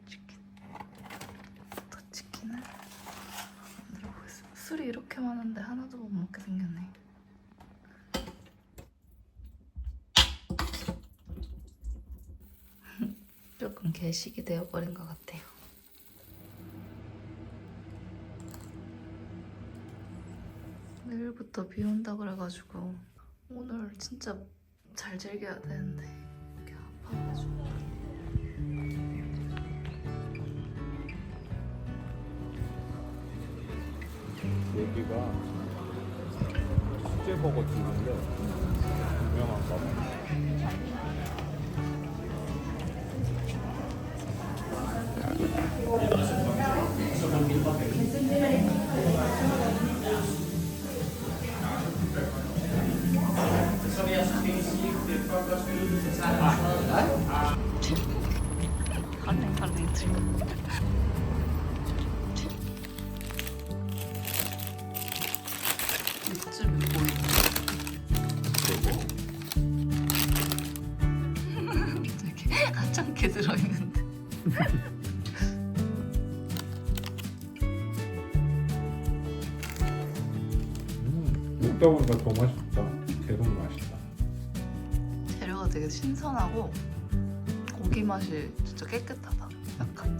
치킨. 버터치킨을 만들어 보겠습니다. 술이 이렇게 많은데 하나도 못 먹게 생겼네. 조금 개식이 되어버린 것 같아요. 내일부터 비 온다 그래가지고 오늘 진짜 잘 즐겨야 되는데 이렇게 아파가지고. 여기가 수제버거 집인데 유명한가 봐. 할래 지금. 이쯤이 보이네. 되게 하찮게 들어있는데. 먹다 보니까 더 맛있다. 계속 맛있다. 재료가 되게 신선하고 고기 맛이 진짜 깨끗하다. 약간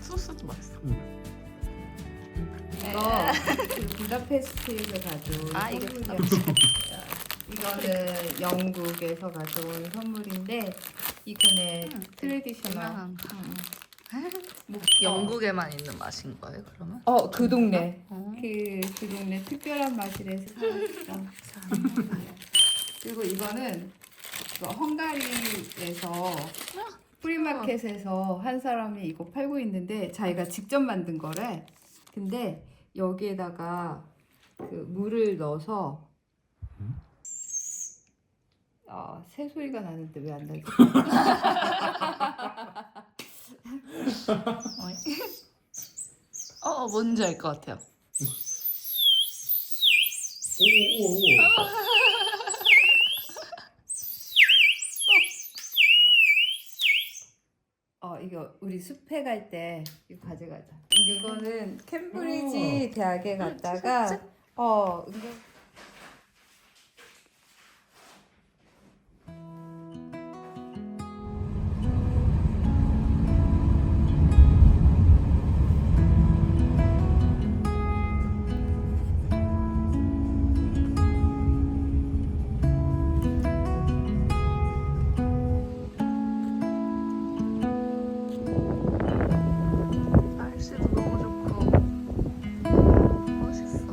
소스도 맛있어. 이거 그 부다페스트에서 가져온 아, 이게 선물이야. 이거는 영국에서 가져온 선물인데 이거는 트레디셔널. 유명한 거. 뭐, 영국에만 있는 맛인 거예요, 그러면? 그 동네 어. 그 동네 특별한 맛이라서 사왔어. 그리고 이거는 이거 헝가리에서 프리마켓에서 한 사람이 이거 팔고 있는데 자기가 직접 만든 거래. 근데 여기에다가 그 물을 넣어서 새 소리가 나는데 왜 안 나지? 뭔지 알 것 같아요. 오오오. 이거 우리 숲에 갈 때 이거 가져가자. 이거는 캠브리지 대학에 갔다가 이거 날씨도 너무 좋고 멋있어.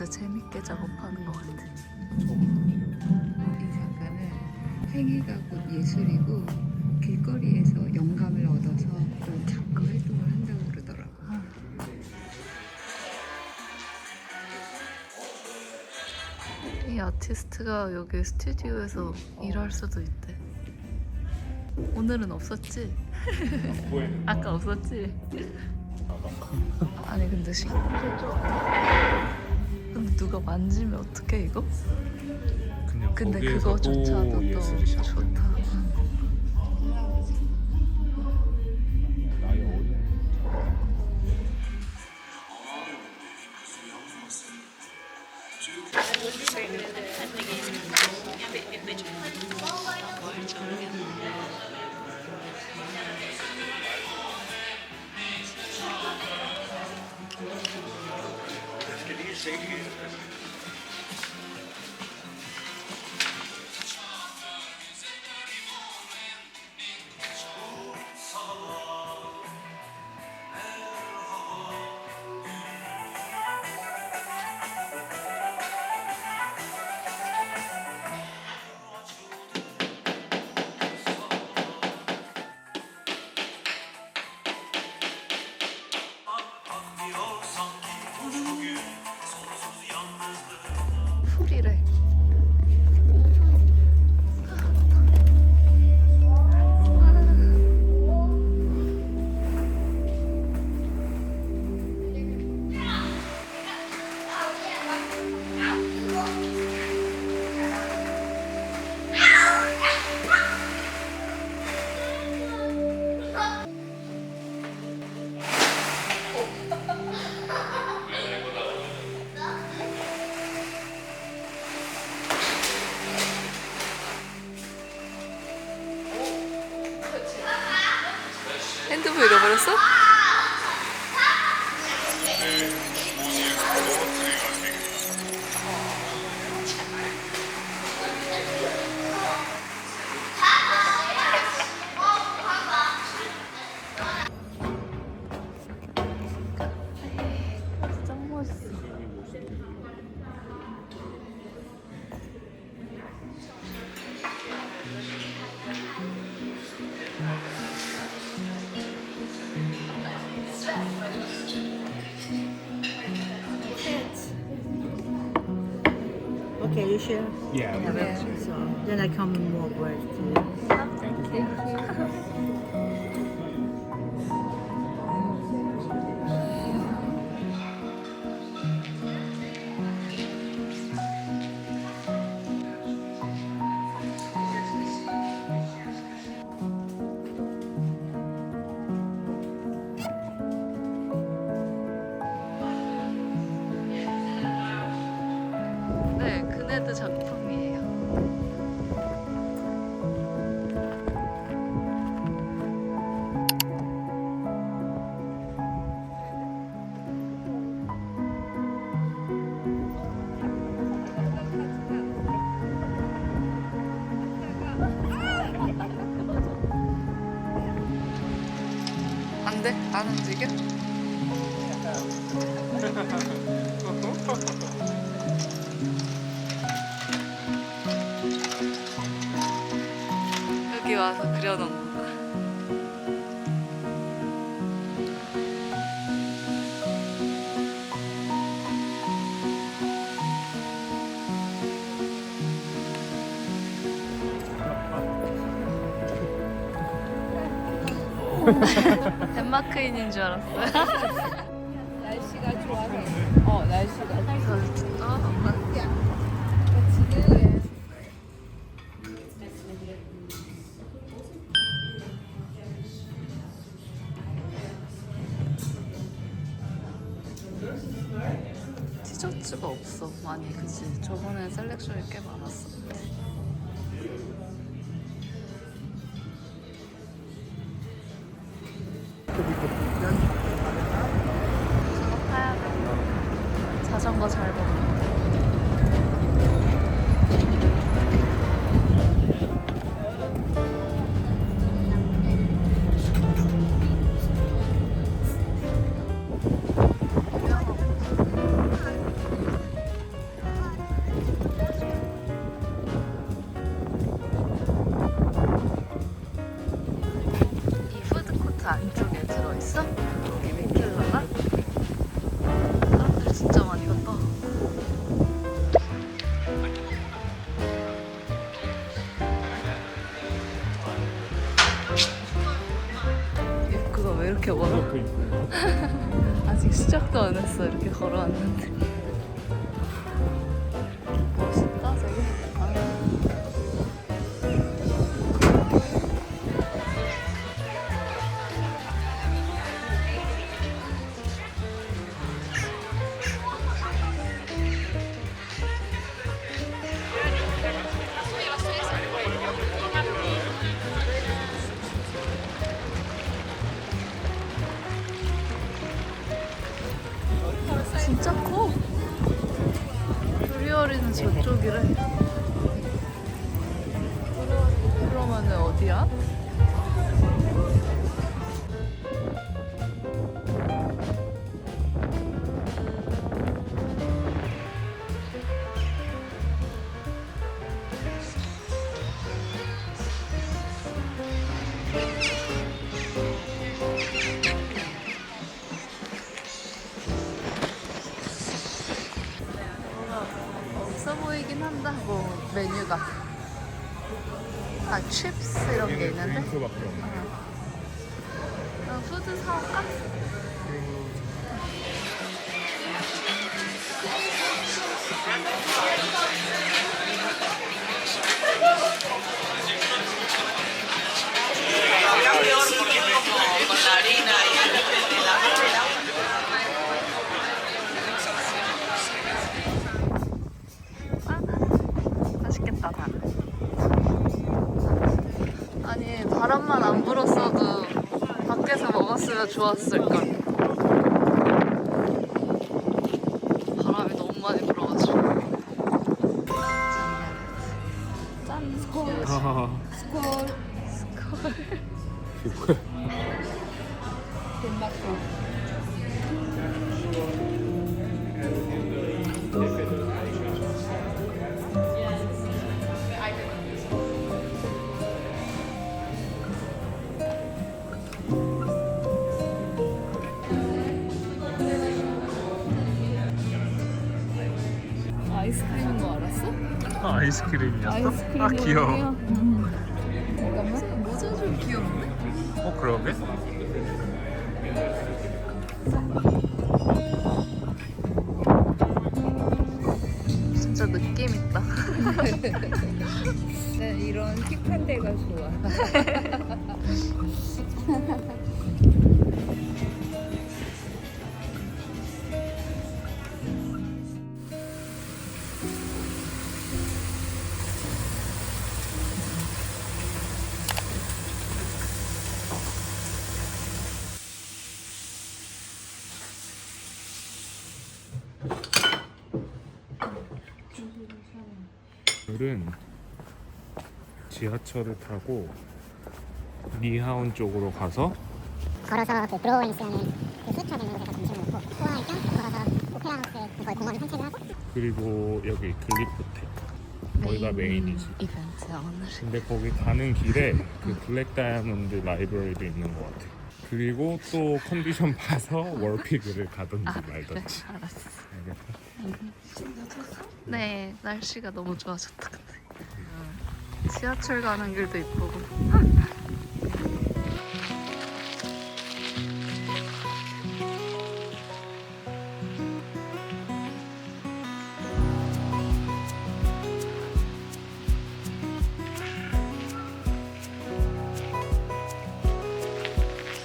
진짜 재밌게 작업하는 것 같아. 이 작가는 생애가 곧 예술이고 길거리에서 영감을 얻어서 또 작가 활동을 한다고 그러더라고. 이 아티스트가 여기 스튜디오에서 일할 수도 있대. 오늘은 없었지? 아까 없었지? 아니 근데 신기하죠? 근데 누가 만지면 어떡해 이거? 그냥 근데 거기에서 그거조차도 또 예술이 또 시작되는 좋다. 거지. 나이 어린 풀이래. 핸드폰 잃어버렸어? 짱 멋있어. Okay, you sure? Yeah. 네. So then I come more words to you. Thank you so much. 네, 그네드 작품이에요. 안 돼? 안 움직여? 여기 와서 그려놓은 거야. 덴마크인인 줄 알았어요. 날씨가 좋아서. 날씨가. 지금 티셔츠가 없어 많이. 그치? 저번에 셀렉션이 꽤 많았었는데. 작업해야 돼. 자전거 잘 보고. 이렇게 멀어? 이것도 있고. 아직 시작도 안 했어. 이렇게 걸어왔는데. 멋있다 저기. 진짜 커. 두리얼이는 저쪽이래. 그러면은 어디야? 없어 보이긴 한다. 뭐 메뉴가. 아 칩스 이런 게 있는데. 드링크밖에 없네. 그럼 푸드 사올까? 맛있겠다 다. 아니 바람만 안 불었어도 밖에서 먹었으면 좋았을걸. 바람이 너무 많이 불어가지고. 짠 스콜. 스콜. 스콜. 덴마크. 아이스크림인 거 알았어? 아이스크림이었어? 아이스크림이야. 아 귀여워. 잠깐만. 모자 좀 귀엽네. 그러게? 진짜 느낌 있다. 난 이런 힙한 데가 좋아. 오늘은 지하철을 타고 니하온 쪽으로 가서 걸어서 그 브로우인스라는 그 푸드트럭 있는 곳에서 점심을 먹고 포항 겸 걸어서 오페라 하우스 거기 공원을 산책을 하고 그리고 여기 글리프텍 거기가 메인이지. 이벤트야 오늘. 근데 거기 가는 길에 그 블랙 다이아몬드 라이브러리도 있는 것 같아. 그리고 또 컨디션 봐서 월피그를 가든지 말든지. 알았어. 알겠다. 네, 날씨가 너무 좋아졌다. 근데 지하철 가는 길도 이쁘고.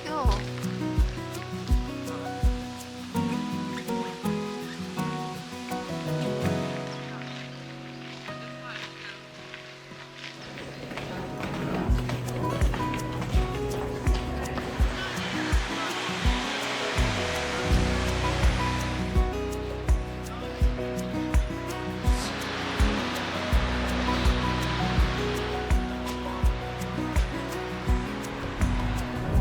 귀여워.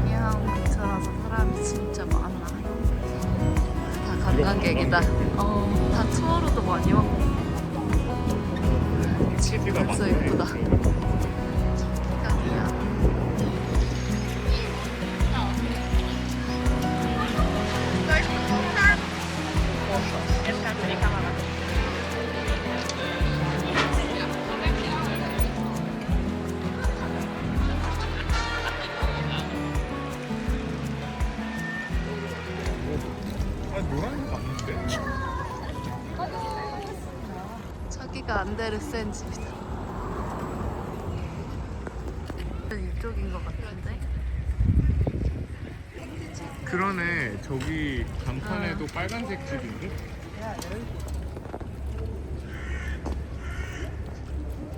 니하온 근처라서 사람이 진짜 많아. 다 관광객이다. 다 투어로도 많이 와. 집 벌써 이쁘다. 저기가 여기가 안데르센 집이다. 이쪽인 것 같은데. 그러네. 저기 간판에도 빨간색 집인데?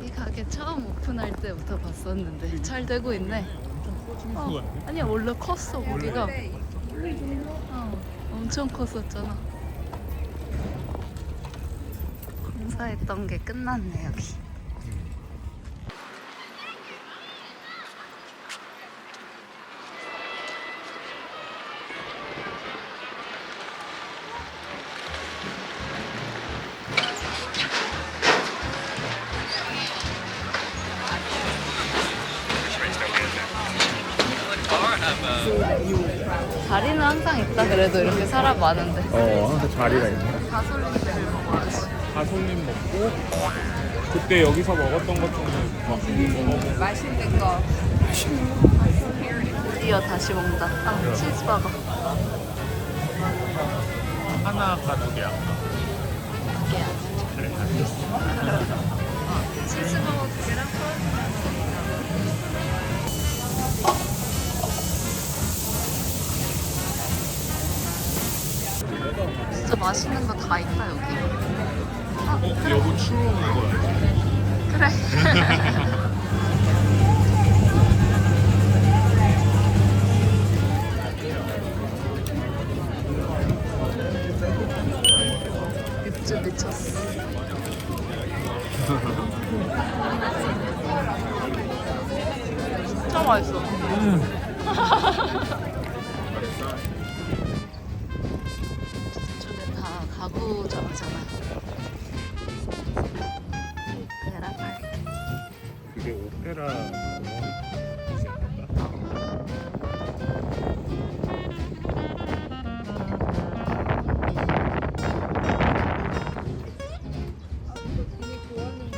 이 가게 처음 오픈할 때부터 봤었는데 잘 되고 있네. 아니야 원래 컸어 거기가. 엄청 컸었잖아. 공사했던 게 끝났네 여기. 자리는 항상 있다 그래도 이렇게 사람 많은데. 항상 자리가 있네. 가솔린들을 먹어야지. 가솔린 먹고 그때 여기서 먹었던 것 중에 막 먹어보고 맛있는 거. 드디어 다시 먹는다. 치즈버거. 하나 가족이 아까. 치즈버거 두 개랑 진짜 맛있는 거 다 있다 여기. 여보 추러 먹어야지. 그래. 육즙 미쳤어. 진짜 맛있어. 저쪽에 다 가구점이잖아. 오페라 파크. 그게 오페라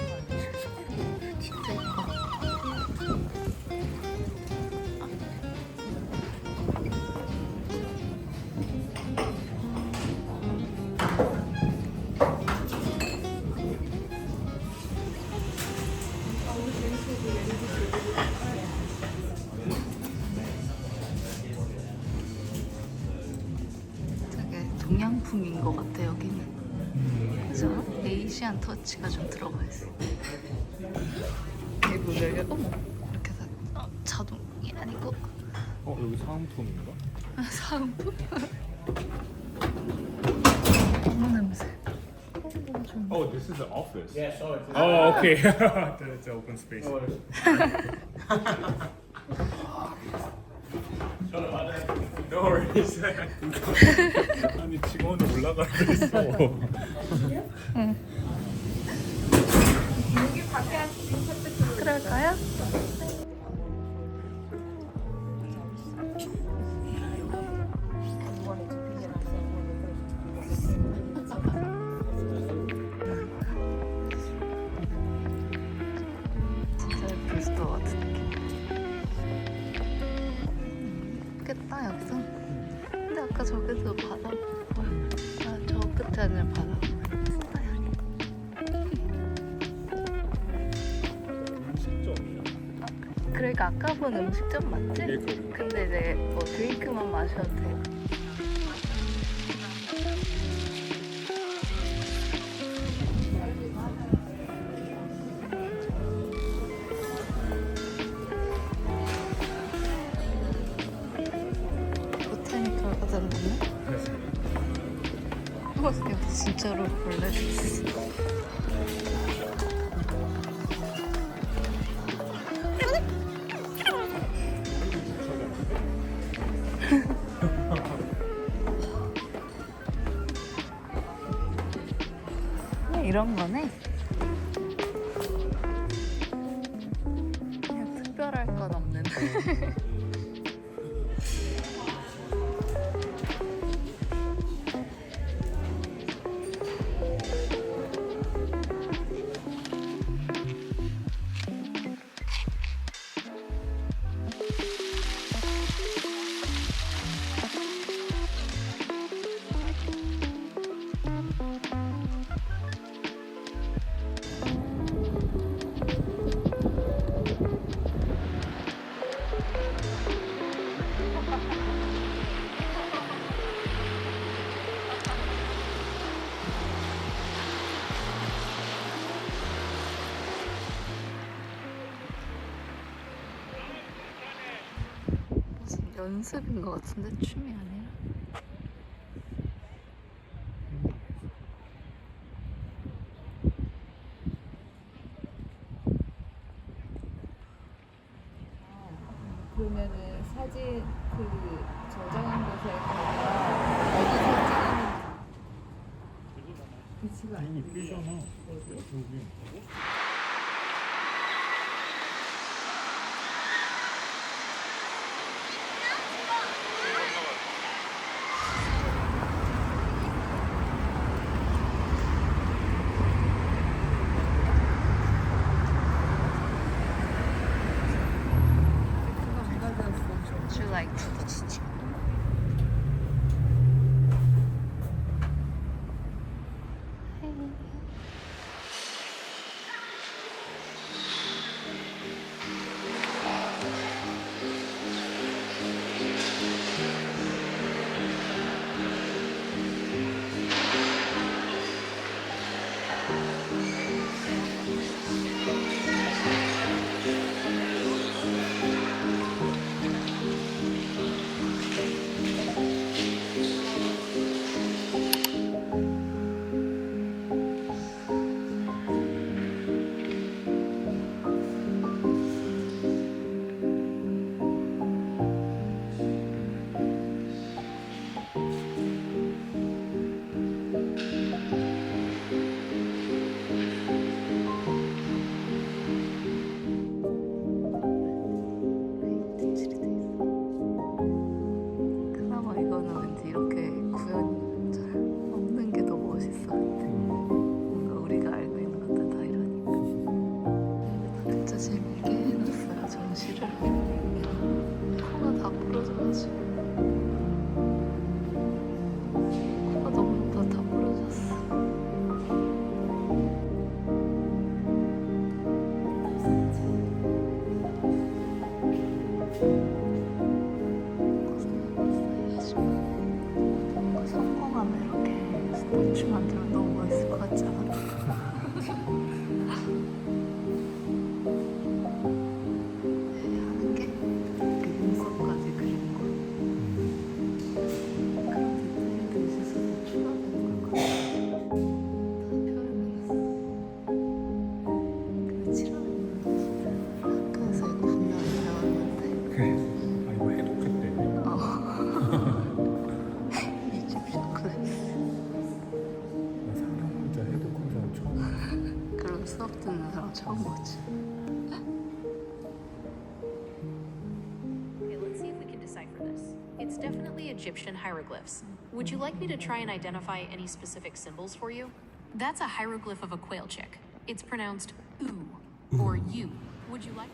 공원이신가? 진짜 예뻐. 되게 동양풍인 것 같아 여기는. 그죠? 에이시안 터치가 좀 들어가 있어. 이 문을 어머 이렇게 자동이 아니고 여기 사은품인가? 사은품? 어머 냄새. Oh, this is the office. Yes, oh, okay. It's an open space. No worries. 아니 직원이 올라가라 그랬어. 그럴까요? 진짜 브리스톨 같은 느낌. 예쁘겠다 여기서. 근데 아까 저기도 바다. 저 끝에는 바다. 음식점이야. 그러니까 아까 본 음식점 맞지? 이게 거기. 근데 이제 뭐 드링크만 마셔도 돼. 보타니컬 가졌네. 여기 진짜로 벌레도 있어. 그냥 이런 거네. 그냥 특별할 건 없는. 연습인 것 같은데 춤이 아니라. 그러면은 사진 그 저장한 곳에 가서 어디서 찍는 위치가 여기 뜨잖아. 어디? 여기. Would you like to? 그나마 이거는 왠지 이렇게 구현 잘 없는 게 더 멋있어. 뭔가 우리가 알고 있는 것들 다 이러니까. 진짜 재밌게 해놨어요 전시를. 코가 다 부러져가지고. 코가 너무 다 부러졌어. 성공하면 이렇게 스포츠 만들면 너무 멋있을 것 같지 않아? 하는 게 이렇게 눈썹까지 그리는 거. 그런 디테일도 있어서 추가되는 걸 거야. 다 표현해놨어. 근데 칠하는 거 학교에서 이거 분명히 배웠는데. 그래. 아 이거 해독했대. 이집션 클래스. 나 상경문자 해독한 사람 처음. 그런 수업 듣는 사람 처음 보지. Okay, let's see if we can decipher this. It's definitely Egyptian hieroglyphs. Would you like me to try and identify any specific symbols for you? That's a hieroglyph of a quail chick. It's pronounced oo or you. Would you like?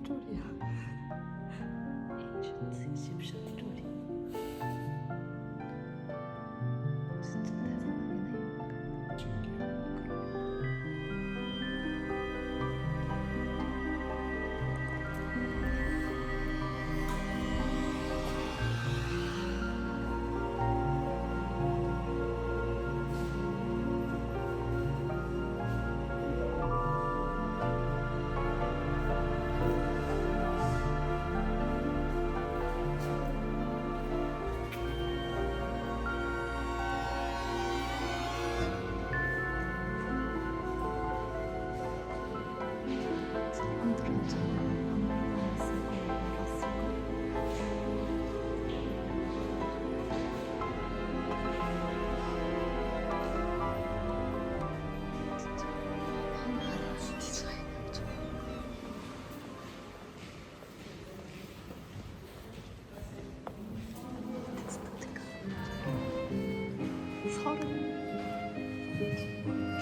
트롤이야. 에이전트 이집션 트롤이. 진짜 대단하긴 해. 사람들은 정말 얼마나 쓸 거야, 몰랐을 거야. 진짜 하나하나 디자인을 좀. 테스트가 30.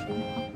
중반.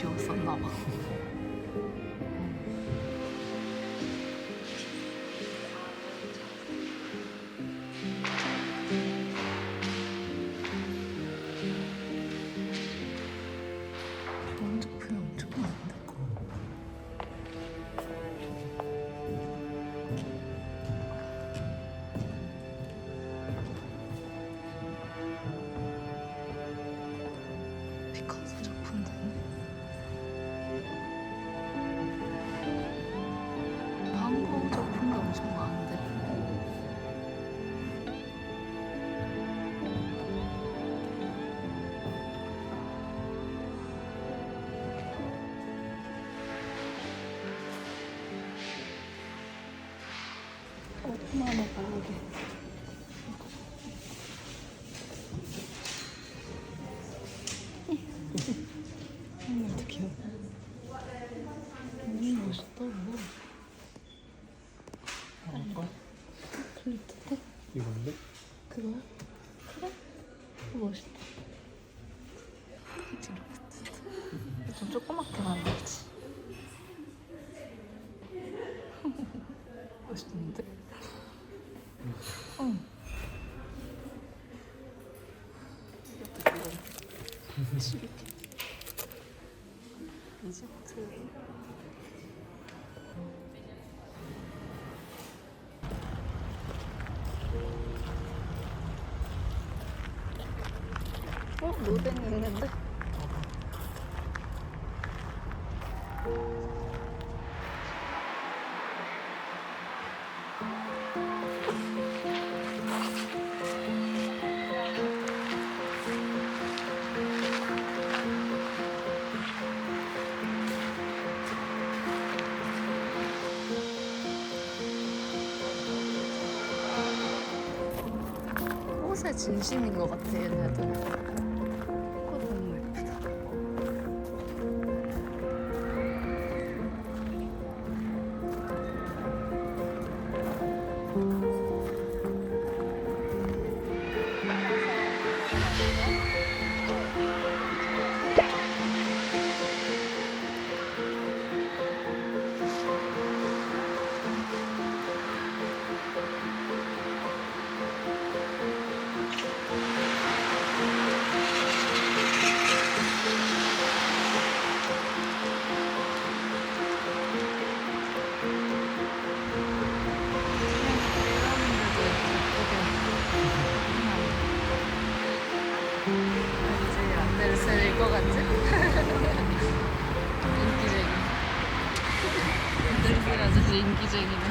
지웠었나 봐. 원작품이 엄청 많은데? 피카소 작품도 있네. 한국 작품도 엄청 많은데. 오랜만에 바르게. 어떻게 귀여워. 멋있다. 뭐. 클리트인데? 이건데? 그거야? 그래? 멋있다. 이렇게 좀 조그맣게 만들지. 멋있는데? 응. 이것도 귀여워. 12K. 이집트. 노den이 있는데? 꽃의 진심인 것 같아, 얘네들. 꽃 너무 예쁘다. 왠지 안데르센일 것 같지? 인기쟁이. 안데르센 아저씨 인기쟁이네.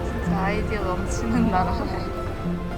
진짜 아이디어 넘치는 나라네.